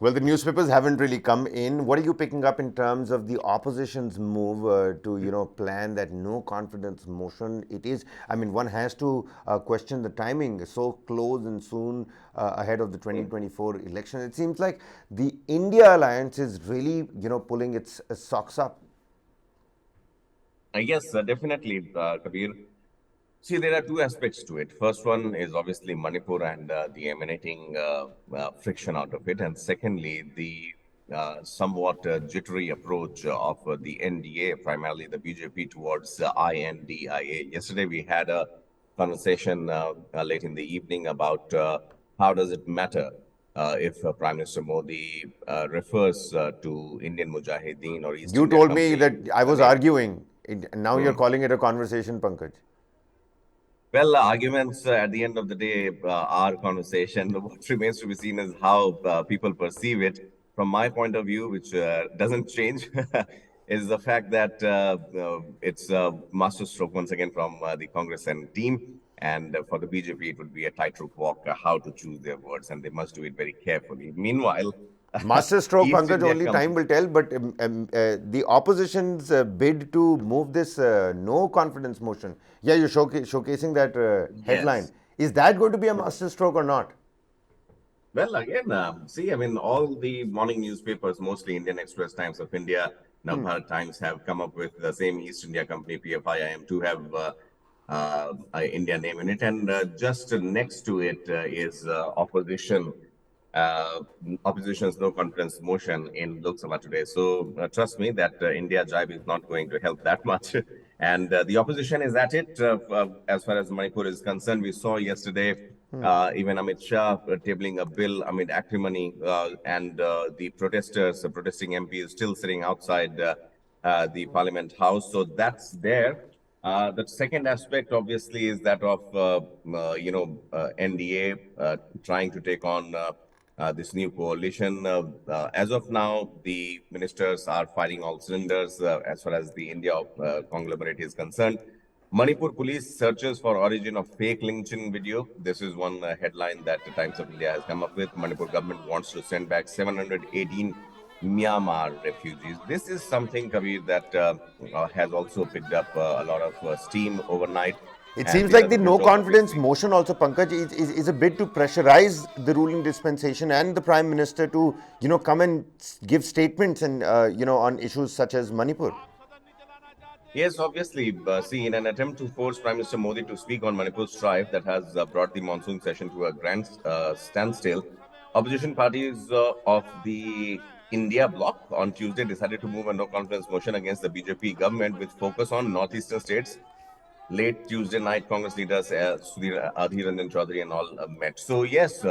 Well, the newspapers haven't really come in. What are you picking up in terms of the opposition's move to plan that no confidence motion? It is, I mean, one has to question the timing so close and soon ahead of the 2024 election. It seems like the India alliance is really, pulling its socks up. Yes, definitely, Kabir. See, there are two aspects to it. First one is obviously Manipur and the emanating friction out of it. And secondly, the somewhat jittery approach of the NDA, primarily the BJP, towards INDIA. Yesterday, we had a conversation late in the evening about how does it matter if Prime Minister Modi refers to Indian Mujahideen or East You India told me Company that in I the was name. arguing. Now you're calling it a conversation, Pankaj. Well, arguments at the end of the day are conversation. What remains to be seen is how people perceive it. From my point of view, which doesn't change, is the fact that it's a masterstroke once again from the Congress and team. And for the BJP, it would be a tightrope walk how to choose their words, and they must do it very carefully. Meanwhile, Master stroke, East Pankaj, India only time Company. will tell. But the opposition's bid to move this no confidence motion, yeah, you're showcasing that headline. Yes. Is that going to be a master stroke or not? Well, again, see, I mean, all the morning newspapers, mostly Indian Express, Times of India, Navbharat Times, have come up with the same East India Company, PFIIM, to have India name in it. And just next to it is uh, opposition's no confidence motion in Lok Sabha today. So trust me that India Jive is not going to help that much. And the opposition is at it as far as Manipur is concerned. We saw yesterday even Amit Shah tabling a bill amid acrimony, and the protesters, the protesting MP, is still sitting outside the Parliament House. So that's there. The second aspect, obviously, is that of NDA trying to take on this new coalition. As of now, the ministers are firing all cylinders as far as the India conglomerate is concerned. Manipur police searches for origin of fake lynching video. This is one headline that the Times of India has come up with. Manipur government wants to send back 718 Myanmar refugees. This is something, Kabir, that has also picked up a lot of steam overnight. It And seems these like are the the no results, confidence obviously. motion also, Pankaj, is a bit to pressurize the ruling dispensation and the Prime Minister to, come and give statements and, on issues such as Manipur. Yes, obviously. See, in an attempt to force Prime Minister Modi to speak on Manipur's strife that has brought the monsoon session to a grand standstill, opposition parties of the India bloc on Tuesday decided to move a no confidence motion against the BJP government with focus on northeastern states. Late Tuesday night, Congress leaders Adhir Ranjan Chaudhary and all met. So, yes,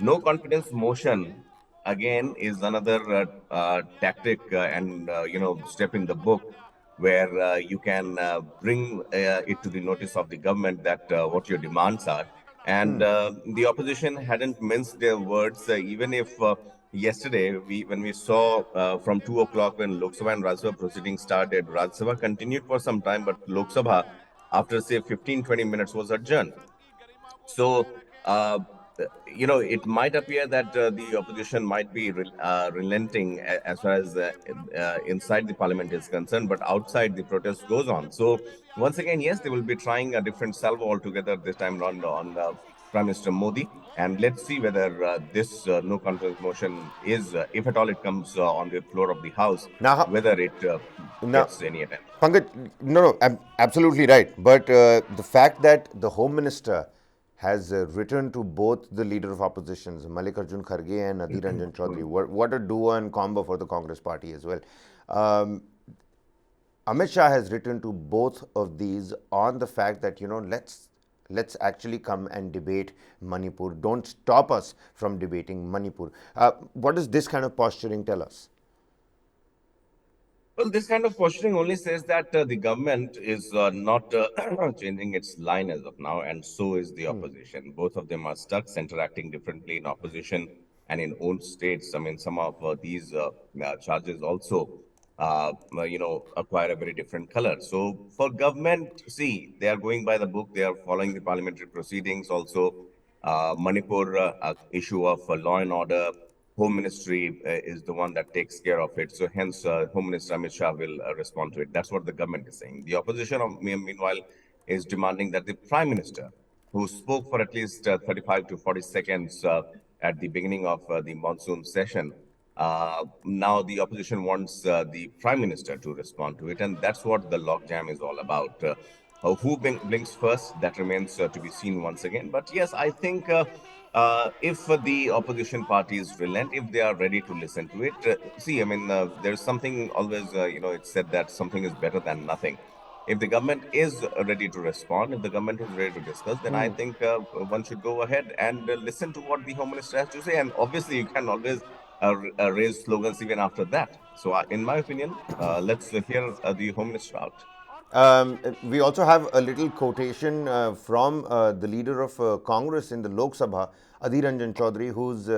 no confidence motion again is another tactic and step in the book where you can bring it to the notice of the government that what your demands are. And the opposition hadn't minced their words, even if yesterday, when we saw from 2 o'clock when Lok Sabha and Rajya Sabha proceedings started, Rajya Sabha continued for some time, but Lok Sabha, after say 15-20 minutes, was adjourned. So, it might appear that the opposition might be relenting as far as inside the parliament is concerned, but outside the protest goes on. So, once again, yes, they will be trying a different salvo altogether this time around on Prime Minister Modi. And let's see whether this no confidence motion is, if at all it comes on the floor of the House, Now, whether it now, gets any attention. Pankaj, no, absolutely right. But the fact that the Home Minister has returned to both the leader of oppositions, Mallikarjun Kharge and Adhir Ranjan Chaudhary, what a duo and combo for the Congress party as well. Um, Amit Shah has written to both of these on the fact that let's actually come and debate Manipur. Don't stop us from debating Manipur. What does this kind of posturing tell us? Well, this kind of questioning only says that the government is not changing its line as of now, and so is the opposition. Both of them are stuck, interacting differently in opposition and in own states. I mean, some of these charges also, acquire a very different color. So, for government, see, they are going by the book. They are following the parliamentary proceedings. Also, Manipur issue of law and order Home Ministry is the one that takes care of it. So hence, Home Minister Amit Shah will respond to it. That's what the government is saying. The opposition, meanwhile, is demanding that the Prime Minister, who spoke for at least 35 to 40 seconds at the beginning of the monsoon session, now the opposition wants the Prime Minister to respond to it, and that's what the logjam is all about. Who blinks first? That remains to be seen once again. But yes, I think if the opposition parties relent, if they are ready to listen to it, see, I mean, there's something always, it's said that something is better than nothing. If the government is ready to respond, if the government is ready to discuss, then I think one should go ahead and listen to what the Home Minister has to say. And obviously, you can always raise slogans even after that. So, in my opinion, let's hear the Home Minister out. We also have a little quotation from the leader of Congress in the Lok Sabha, Adhir Ranjan Chaudhary, who's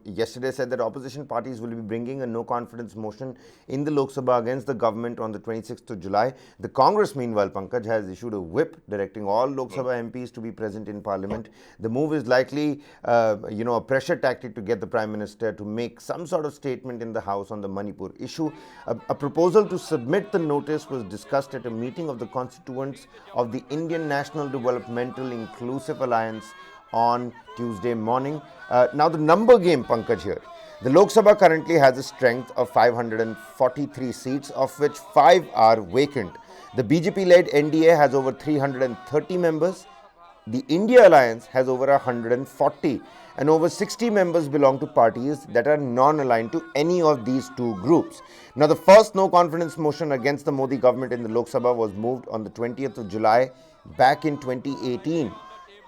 yesterday said that opposition parties will be bringing a no confidence motion in the Lok Sabha against the government on the 26th of July. The Congress, meanwhile, Pankaj, has issued a whip directing all Lok Sabha MPs to be present in Parliament. The move is likely, a pressure tactic to get the Prime Minister to make some sort of statement in the House on the Manipur issue. A proposal to submit the notice was discussed at a meeting of the constituents of the Indian National Developmental Inclusive Alliance on Tuesday morning. Now, the number game, Pankaj, here. The Lok Sabha currently has a strength of 543 seats, of which 5 are vacant. The BJP-led NDA has over 330 members. The India Alliance has over 140, and over 60 members belong to parties that are non-aligned to any of these two groups. Now, the first no-confidence motion against the Modi government in the Lok Sabha was moved on the 20th of July back in 2018.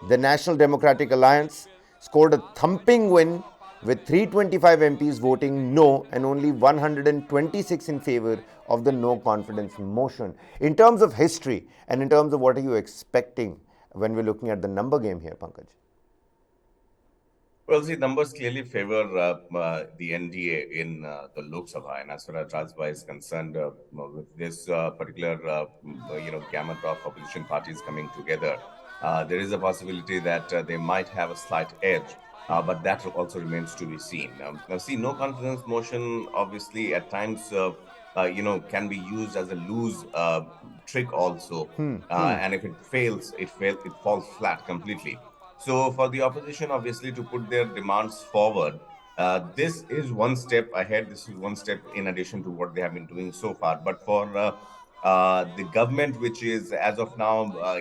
The National Democratic Alliance scored a thumping win with 325 MPs voting no and only 126 in favor of the no confidence motion. In terms of history and in terms of what are you expecting when we're looking at the number game here, Pankaj? Well, the numbers clearly favor the NDA in the Lok Sabha, and as far as Rajya Sabha is concerned, with this particular gamut of opposition parties coming together, there is a possibility that they might have a slight edge, but that also remains to be seen. Now, see, no confidence motion obviously at times can be used as a loose trick also, and if it fails, it falls flat completely. So for the opposition, obviously, to put their demands forward, this is one step ahead. This is one step in addition to what they have been doing so far. But for the government, which is as of now,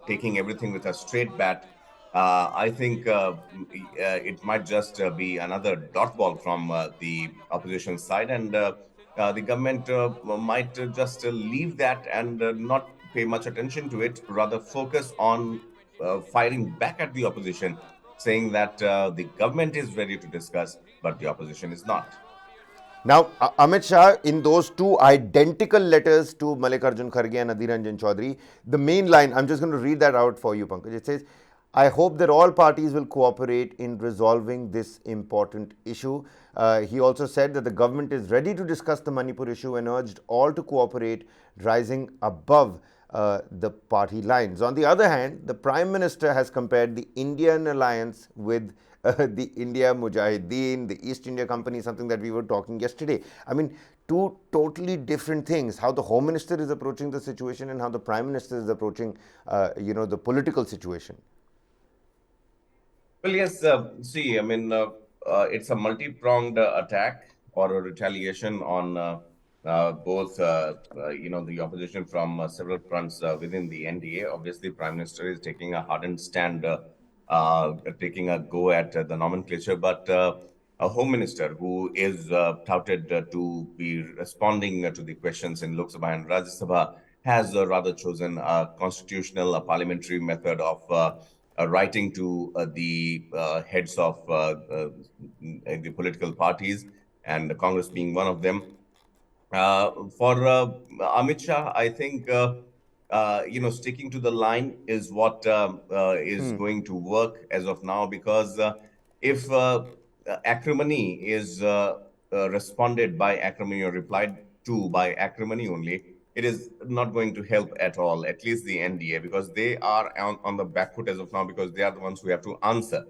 taking everything with a straight bat, I think it might just be another dot ball from the opposition side, and the government might just leave that and not pay much attention to it, rather focus on firing back at the opposition, saying that the government is ready to discuss, but the opposition is not. Now, Amit Shah, in those two identical letters to Mallikarjun Kharge and Adhir Ranjan Chaudhary, the main line, I'm just going to read that out for you, Pankaj. It says, I hope that all parties will cooperate in resolving this important issue. He also said that the government is ready to discuss the Manipur issue and urged all to cooperate, rising above the party lines. On the other hand, the Prime Minister has compared the Indian alliance with the India Mujahideen, the East India Company, something that we were talking yesterday. I mean, two totally different things. How the Home Minister is approaching the situation and how the Prime Minister is approaching, the political situation. Well, yes, see, I mean, it's a multi-pronged attack or a retaliation on both, the opposition from several fronts within the NDA. Obviously, Prime Minister is taking a hardened stand, taking a go at the nomenclature, but a Home Minister who is touted to be responding to the questions in Lok Sabha and Rajya Sabha has rather chosen a constitutional, a parliamentary method of writing to the heads of the political parties, and Congress being one of them. For Amit Shah, I think sticking to the line is what is going to work as of now, because if acrimony is responded by acrimony or replied to by acrimony only, it is not going to help at all, at least the NDA, because they are on the back foot as of now, because they are the ones who have to answer.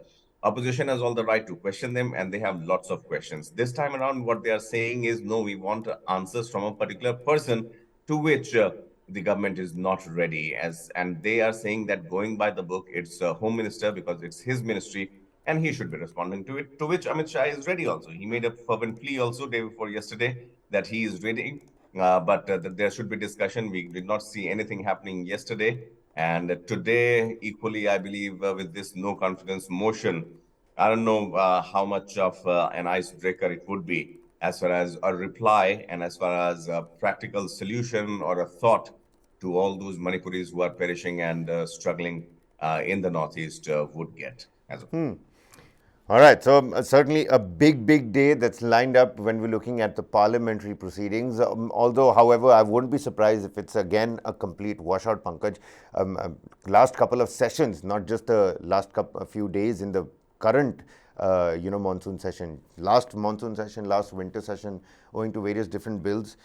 Opposition has all the right to question them, and they have lots of questions. This time around, what they are saying is, no, we want answers from a particular person to which the government is not ready. And they are saying that going by the book, it's Home Minister because it's his ministry, and he should be responding to it. To which Amit Shah is ready. Also, he made a fervent plea also day before yesterday that he is ready. But that there should be discussion. We did not see anything happening yesterday. And today, equally, I believe with this no confidence motion, I don't know how much of an icebreaker it would be as far as a reply and as far as a practical solution or a thought to all those Manipuris who are perishing and struggling in the Northeast would get. As of All right, so certainly a big day that's lined up when we're looking at the parliamentary proceedings. Although, however, I wouldn't be surprised if it's again a complete washout, Pankaj. Last couple of sessions, not just the last a few days in the current, monsoon session, last monsoon session, last winter session, owing to various different bills,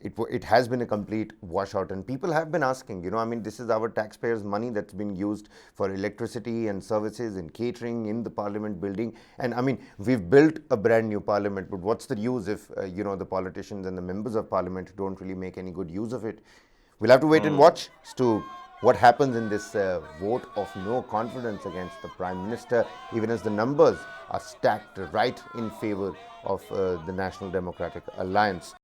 it has been a complete washout, and people have been asking, this is our taxpayers' money that's been used for electricity and services and catering in the parliament building. And we've built a brand new parliament, but what's the use if the politicians and the members of parliament don't really make any good use of it? We'll have to wait and watch as to what happens in this vote of no confidence against the Prime Minister, even as the numbers are stacked right in favor of the National Democratic Alliance.